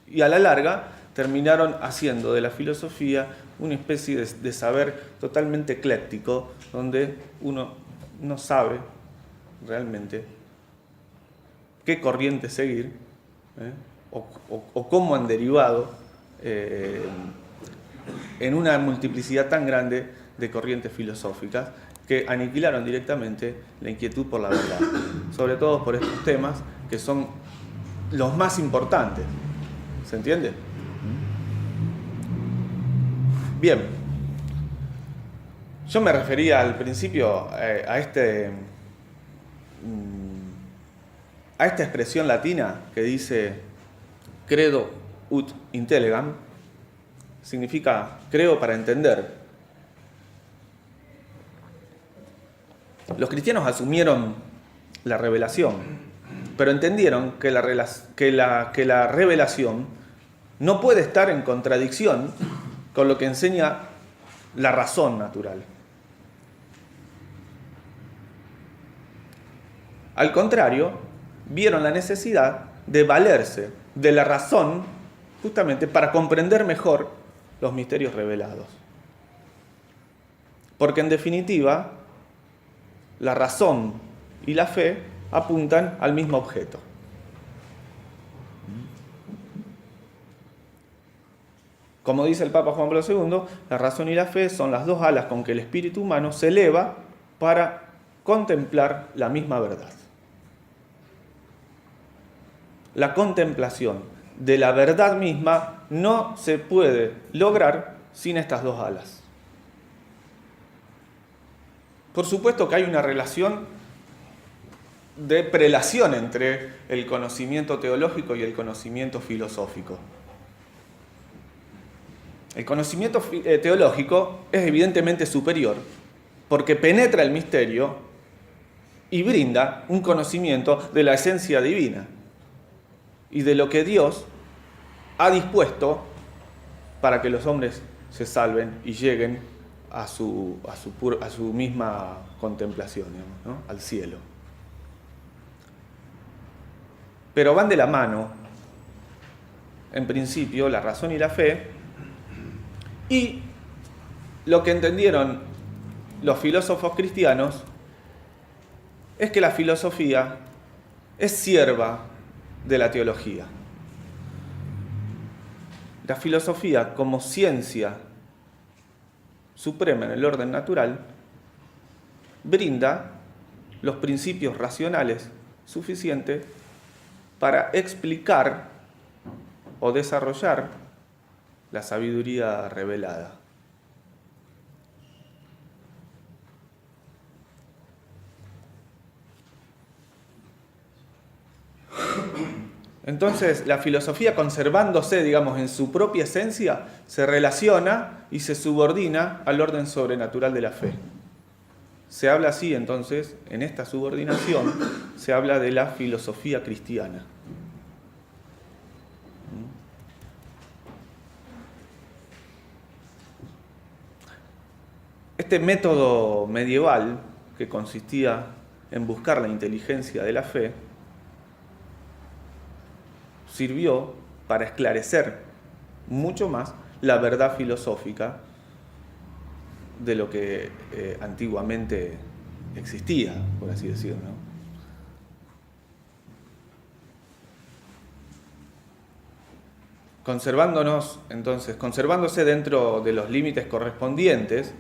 Y a la larga terminaron haciendo de la filosofía una especie de saber totalmente ecléctico, donde uno no sabe realmente qué corriente seguir, o cómo han derivado en una multiplicidad tan grande de corrientes filosóficas que aniquilaron directamente la inquietud por la verdad, sobre todo por estos temas que son los más importantes. ¿Se entiende? Bien, yo me refería al principio a esta expresión latina que dice credo ut intellegam, significa creo para entender. Los cristianos asumieron la revelación, pero entendieron que la revelación no puede estar en contradicción con lo que enseña la razón natural. Al contrario, vieron la necesidad de valerse de la razón justamente para comprender mejor los misterios revelados. Porque en definitiva, la razón y la fe apuntan al mismo objeto. Como dice el Papa Juan Pablo II, la razón y la fe son las dos alas con que el espíritu humano se eleva para contemplar la misma verdad. La contemplación de la verdad misma no se puede lograr sin estas dos alas. Por supuesto que hay una relación de prelación entre el conocimiento teológico y el conocimiento filosófico. El conocimiento teológico es evidentemente superior porque penetra el misterio y brinda un conocimiento de la esencia divina y de lo que Dios ha dispuesto para que los hombres se salven y lleguen a su misma contemplación, ¿no? Al cielo. Pero van de la mano, en principio, la razón y la fe, y lo que entendieron los filósofos cristianos es que la filosofía es sierva de la teología. La filosofía, como ciencia suprema en el orden natural, brinda los principios racionales suficientes para explicar o desarrollar la sabiduría revelada. Entonces, la filosofía, conservándose, digamos, en su propia esencia, se relaciona y se subordina al orden sobrenatural de la fe. Se habla así, entonces, en esta subordinación, se habla de la filosofía cristiana. Este método medieval, que consistía en buscar la inteligencia de la fe, sirvió para esclarecer mucho más la verdad filosófica de lo que antiguamente existía, por así decirlo, ¿no? Conservándose dentro de los límites correspondientes,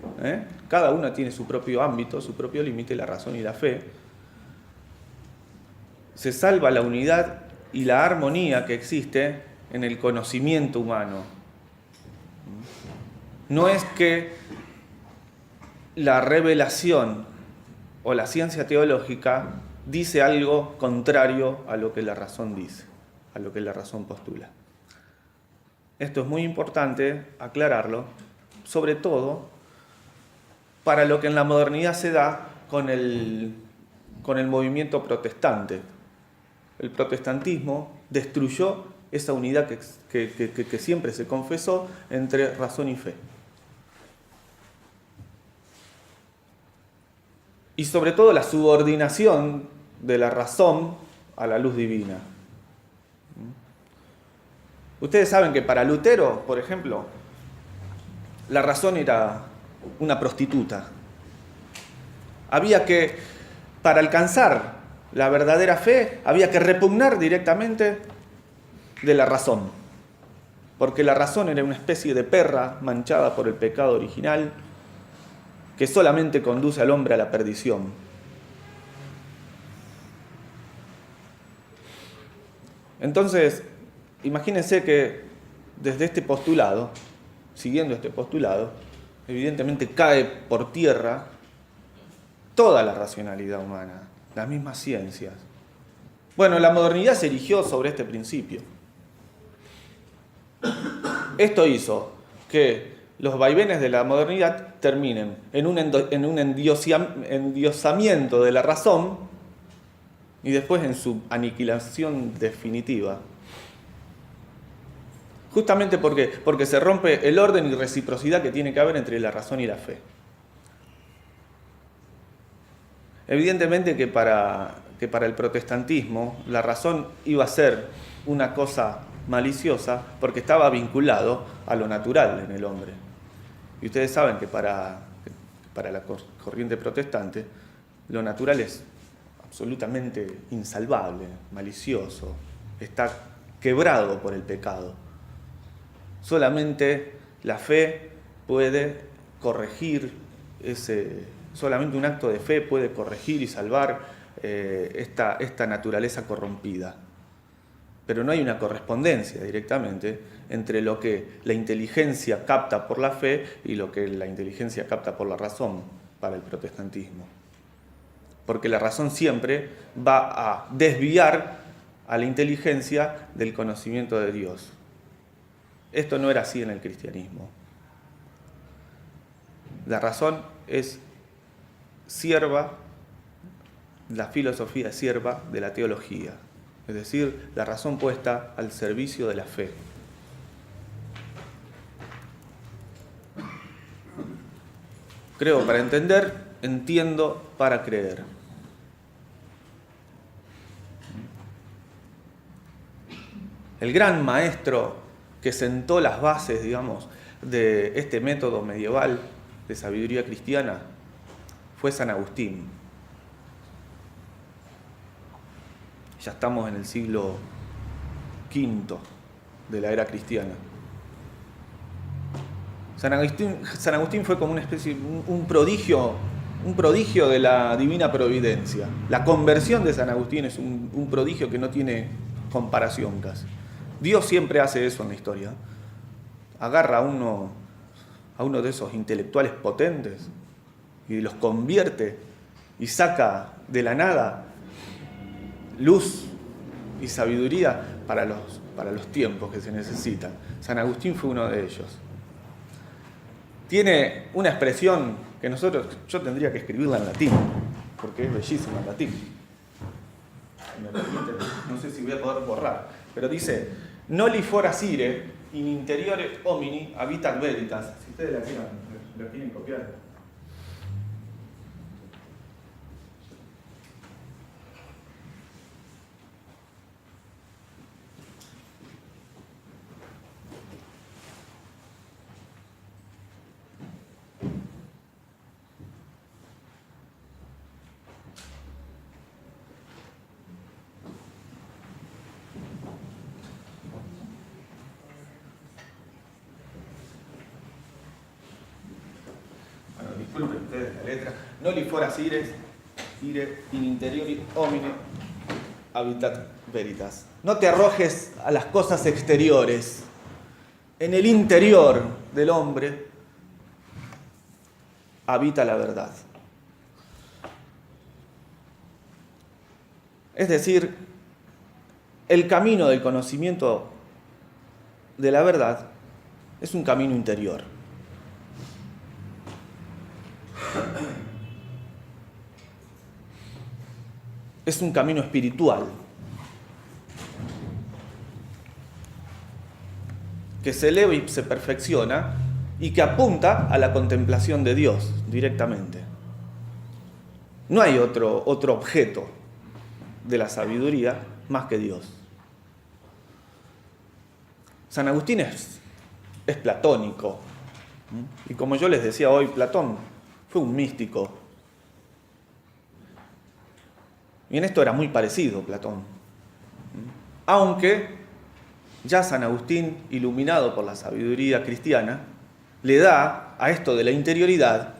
cada una tiene su propio ámbito, su propio límite, la razón y la fe, se salva la unidad y la armonía que existe en el conocimiento humano. No es que la revelación o la ciencia teológica dice algo contrario a lo que la razón dice, a lo que la razón postula. Esto es muy importante aclararlo, sobre todo para lo que en la modernidad se da con el movimiento protestante. El protestantismo destruyó esa unidad que siempre se confesó entre razón y fe. Y sobre todo la subordinación de la razón a la luz divina. Ustedes saben que para Lutero, por ejemplo, la razón era una prostituta. Para alcanzar la verdadera fe, había que repugnar directamente de la razón. Porque la razón era una especie de perra manchada por el pecado original que solamente conduce al hombre a la perdición. Entonces, imagínense que desde este postulado, siguiendo este postulado, evidentemente cae por tierra toda la racionalidad humana, las mismas ciencias. Bueno, la modernidad se erigió sobre este principio. Esto hizo que los vaivenes de la modernidad terminen en un endiosamiento de la razón y después en su aniquilación definitiva. Justamente porque se rompe el orden y reciprocidad que tiene que haber entre la razón y la fe. Evidentemente que para el protestantismo la razón iba a ser una cosa maliciosa porque estaba vinculado a lo natural en el hombre. Y ustedes saben que para la corriente protestante lo natural es absolutamente insalvable, malicioso, está quebrado por el pecado. Solamente la fe puede corregir solamente un acto de fe puede corregir y salvar esta naturaleza corrompida. Pero no hay una correspondencia directamente entre lo que la inteligencia capta por la fe y lo que la inteligencia capta por la razón para el protestantismo. Porque la razón siempre va a desviar a la inteligencia del conocimiento de Dios. Esto no era así en el cristianismo. La razón es sierva, la filosofía es sierva de la teología, es decir, la razón puesta al servicio de la fe. Creo para entender, entiendo para creer. El gran maestro que sentó las bases, digamos, de este método medieval de sabiduría cristiana fue San Agustín. Ya estamos en el siglo V de la era cristiana. San Agustín fue como una especie, un prodigio de la divina providencia. La conversión de San Agustín es un prodigio que no tiene comparación casi. Dios siempre hace eso en la historia. Agarra a uno de esos intelectuales potentes y los convierte y saca de la nada luz y sabiduría para los tiempos que se necesitan. San Agustín fue uno de ellos. Tiene una expresión que yo tendría que escribirla en latín, porque es bellísima en latín. Me permite, no sé si voy a poder borrar, pero dice: noli fora sire, in interiore homini habitat veritas. Si ustedes la quieren copiar. Disculpen ustedes la letra. Noli fora sire in interiori homine habitat veritas. No te arrojes a las cosas exteriores. En el interior del hombre habita la verdad. Es decir, el camino del conocimiento de la verdad es un camino interior. Es un camino espiritual que se eleva y se perfecciona y que apunta a la contemplación de Dios directamente. No hay otro objeto de la sabiduría más que Dios. San Agustín es platónico. Y como yo les decía hoy, Platón fue un místico. Y en esto era muy parecido Platón. Aunque ya San Agustín, iluminado por la sabiduría cristiana, le da a esto de la interioridad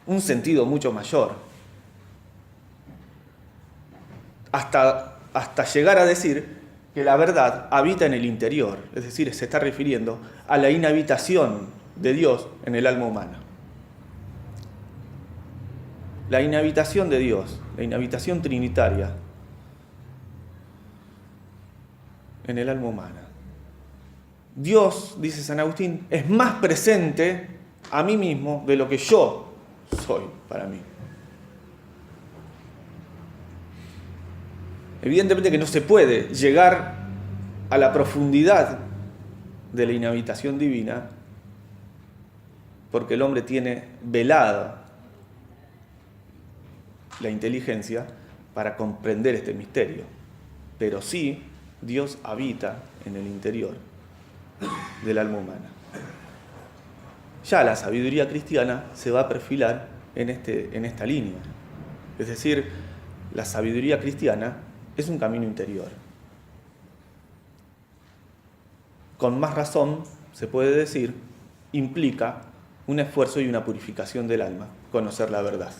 un sentido mucho mayor. Hasta llegar a decir que la verdad habita en el interior. Es decir, se está refiriendo a la inhabitación de Dios en el alma humana. La inhabitación de Dios, la inhabitación trinitaria en el alma humana. Dios, dice San Agustín, es más presente a mí mismo de lo que yo soy para mí. Evidentemente que no se puede llegar a la profundidad de la inhabitación divina porque el hombre tiene velada la inteligencia para comprender este misterio. Pero sí, Dios habita en el interior del alma humana. Ya la sabiduría cristiana se va a perfilar en esta línea. Es decir, la sabiduría cristiana es un camino interior. Con más razón, se puede decir, implica un esfuerzo y una purificación del alma, conocer la verdad.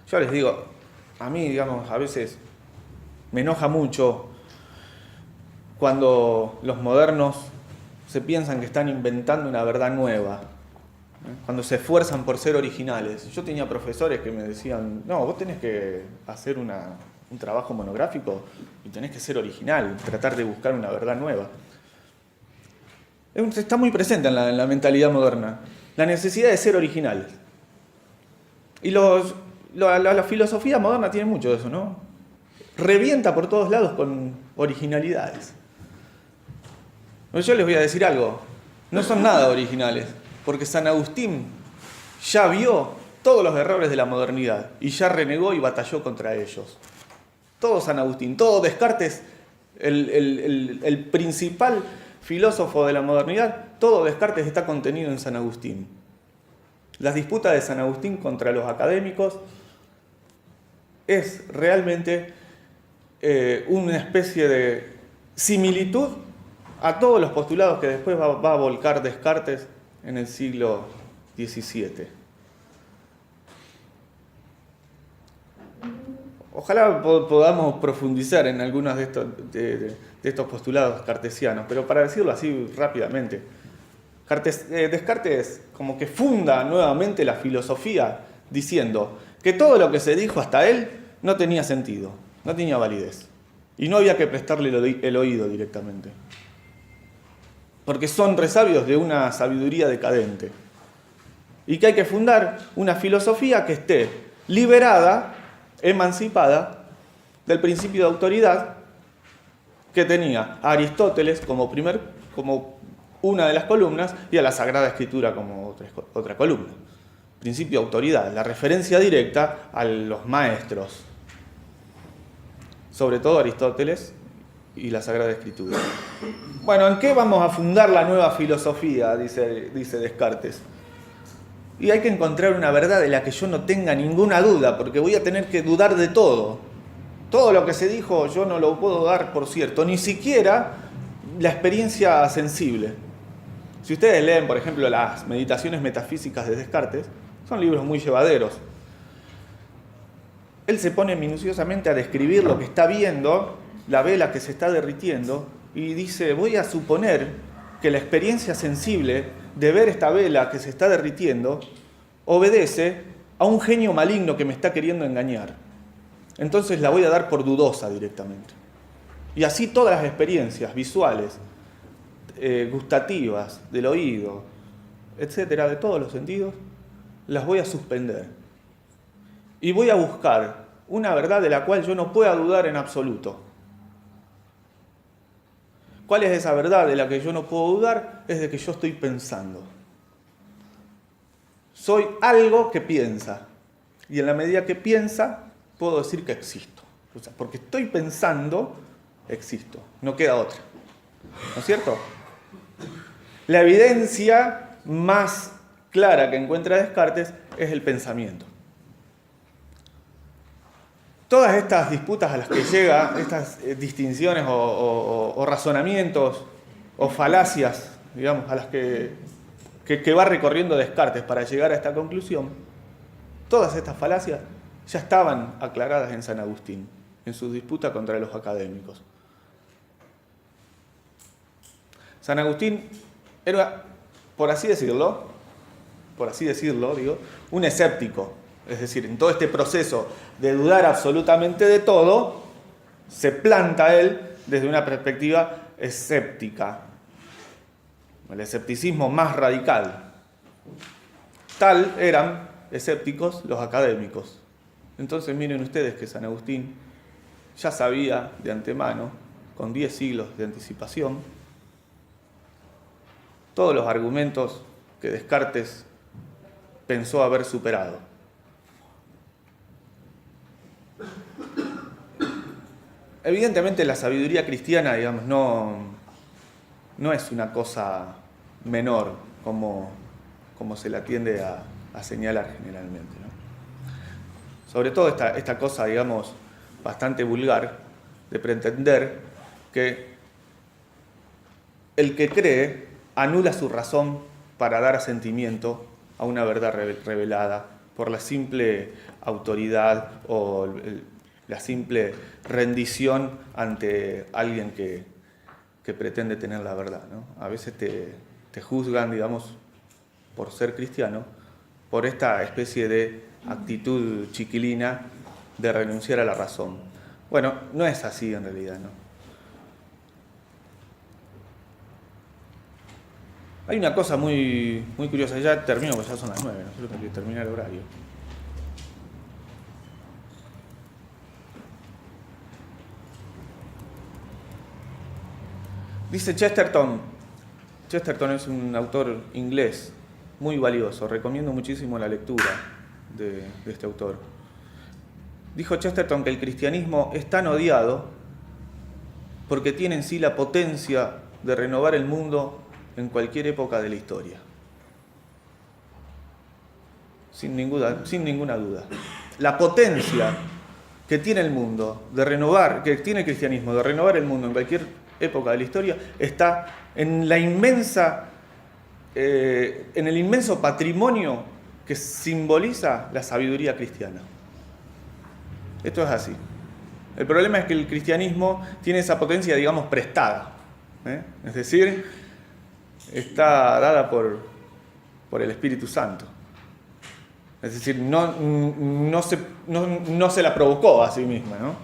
Yo les digo, a mí, digamos, a veces me enoja mucho cuando los modernos se piensan que están inventando una verdad nueva, cuando se esfuerzan por ser originales. Yo tenía profesores que me decían, no, vos tenés que hacer un trabajo monográfico y tenés que ser original, tratar de buscar una verdad nueva. Está muy presente en la mentalidad moderna, la necesidad de ser originales. Y la filosofía moderna tiene mucho de eso, ¿no? Revienta por todos lados con originalidades. Pero yo les voy a decir algo, no son nada originales, porque San Agustín ya vio todos los errores de la modernidad y ya renegó y batalló contra ellos. Todo San Agustín, todo Descartes, el principal filósofo de la modernidad, todo Descartes está contenido en San Agustín. Las disputas de San Agustín contra los académicos es realmente una especie de similitud a todos los postulados que después va a volcar Descartes en el siglo XVII. Ojalá podamos profundizar en algunos de estos postulados cartesianos, pero para decirlo así rápidamente, Descartes como que funda nuevamente la filosofía diciendo que todo lo que se dijo hasta él no tenía sentido, no tenía validez, y no había que prestarle el oído directamente, porque son resabios de una sabiduría decadente, y que hay que fundar una filosofía que esté liberada, emancipada del principio de autoridad que tenía a Aristóteles como una de las columnas y a la Sagrada Escritura como otra columna. Principio de autoridad, la referencia directa a los maestros, sobre todo Aristóteles y la Sagrada Escritura. Bueno, ¿en qué vamos a fundar la nueva filosofía? Dice Descartes. Y hay que encontrar una verdad de la que yo no tenga ninguna duda, porque voy a tener que dudar de todo. Todo lo que se dijo yo no lo puedo dar por cierto, ni siquiera la experiencia sensible. Si ustedes leen, por ejemplo, las Meditaciones Metafísicas de Descartes, son libros muy llevaderos. Él se pone minuciosamente a describir lo que está viendo, la vela que se está derritiendo, y dice, voy a suponer que la experiencia sensible de ver esta vela que se está derritiendo obedece a un genio maligno que me está queriendo engañar. Entonces la voy a dar por dudosa directamente. Y así todas las experiencias visuales, gustativas, del oído, etcétera, de todos los sentidos, las voy a suspender. Y voy a buscar una verdad de la cual yo no pueda dudar en absoluto. ¿Cuál es esa verdad de la que yo no puedo dudar? Es de que yo estoy pensando. Soy algo que piensa. Y en la medida que piensa, puedo decir que existo. O sea, porque estoy pensando, existo. No queda otra. ¿No es cierto? La evidencia más clara que encuentra Descartes es el pensamiento. Todas estas disputas a las que llega, estas distinciones o razonamientos o falacias, digamos, a las que va recorriendo Descartes para llegar a esta conclusión, todas estas falacias ya estaban aclaradas en San Agustín, en su disputa contra los académicos. San Agustín era, por así decirlo, digo, un escéptico. Es decir, en todo este proceso de dudar absolutamente de todo, se planta él desde una perspectiva escéptica. El escepticismo más radical. Tal eran escépticos los académicos. Entonces miren ustedes que San Agustín ya sabía de antemano, con 10 siglos de anticipación, todos los argumentos que Descartes pensó haber superado. Evidentemente la sabiduría cristiana, digamos, no es una cosa menor como se la tiende a señalar generalmente, ¿no? Sobre todo esta cosa, digamos, bastante vulgar de pretender que el que cree anula su razón para dar asentimiento a una verdad revelada por la simple autoridad o la simple rendición ante alguien que pretende tener la verdad, ¿no? A veces te juzgan, digamos, por ser cristiano, por esta especie de actitud chiquilina de renunciar a la razón. Bueno, no es así en realidad, ¿no? Hay una cosa muy, muy curiosa, ya termino porque ya son las 9, nosotros tenemos que terminar el horario. Dice Chesterton es un autor inglés muy valioso, recomiendo muchísimo la lectura de este autor. Dijo Chesterton que el cristianismo es tan odiado porque tiene en sí la potencia de renovar el mundo en cualquier época de la historia. sin ninguna duda. La potencia que tiene el mundo de renovar, que tiene el cristianismo de renovar el mundo en cualquier época de la historia, está en el inmenso patrimonio que simboliza la sabiduría cristiana. Esto es así. El problema es que el cristianismo tiene esa potencia, digamos, prestada. Es decir, está dada por el Espíritu Santo. Es decir, no se la provocó a sí misma, ¿no?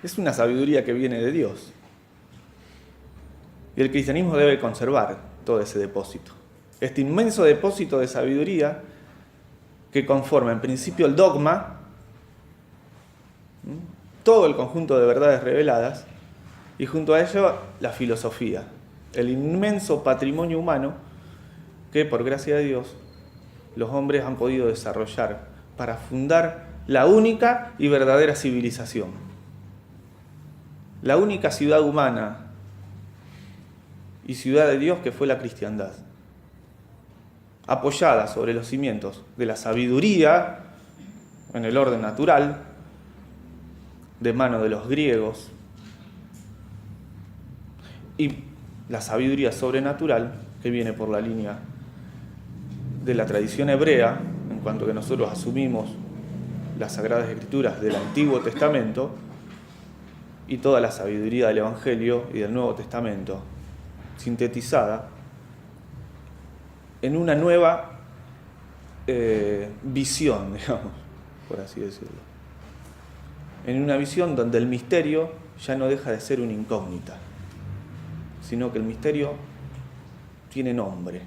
Es una sabiduría que viene de Dios. Y el cristianismo debe conservar todo ese depósito. Este inmenso depósito de sabiduría que conforma en principio el dogma, todo el conjunto de verdades reveladas, y junto a ello la filosofía, el inmenso patrimonio humano que por gracia de Dios los hombres han podido desarrollar para fundar la única y verdadera civilización, la única ciudad humana y ciudad de Dios que fue la cristiandad, apoyada sobre los cimientos de la sabiduría en el orden natural, de mano de los griegos, y la sabiduría sobrenatural que viene por la línea de la tradición hebrea, en cuanto que nosotros asumimos las Sagradas Escrituras del Antiguo Testamento y toda la sabiduría del Evangelio y del Nuevo Testamento, sintetizada en una nueva visión, digamos, por así decirlo. En una visión donde el misterio ya no deja de ser una incógnita, sino que el misterio tiene nombre.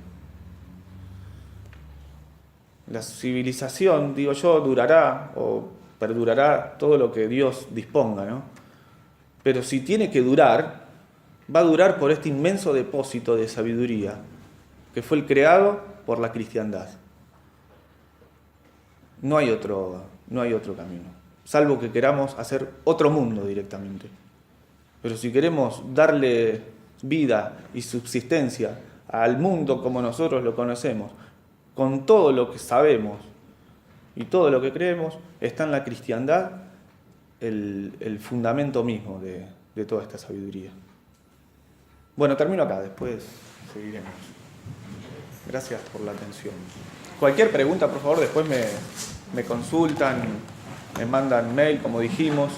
La civilización, digo yo, durará o perdurará todo lo que Dios disponga, ¿no? Pero si tiene que durar, va a durar por este inmenso depósito de sabiduría que fue el creado por la cristiandad. No hay otro camino, salvo que queramos hacer otro mundo directamente. Pero si queremos darle vida y subsistencia al mundo como nosotros lo conocemos, con todo lo que sabemos y todo lo que creemos, está en la cristiandad el fundamento mismo de toda esta sabiduría. Bueno, termino acá, después seguiremos. Gracias por la atención. Cualquier pregunta, por favor, después me consultan, me mandan mail, como dijimos.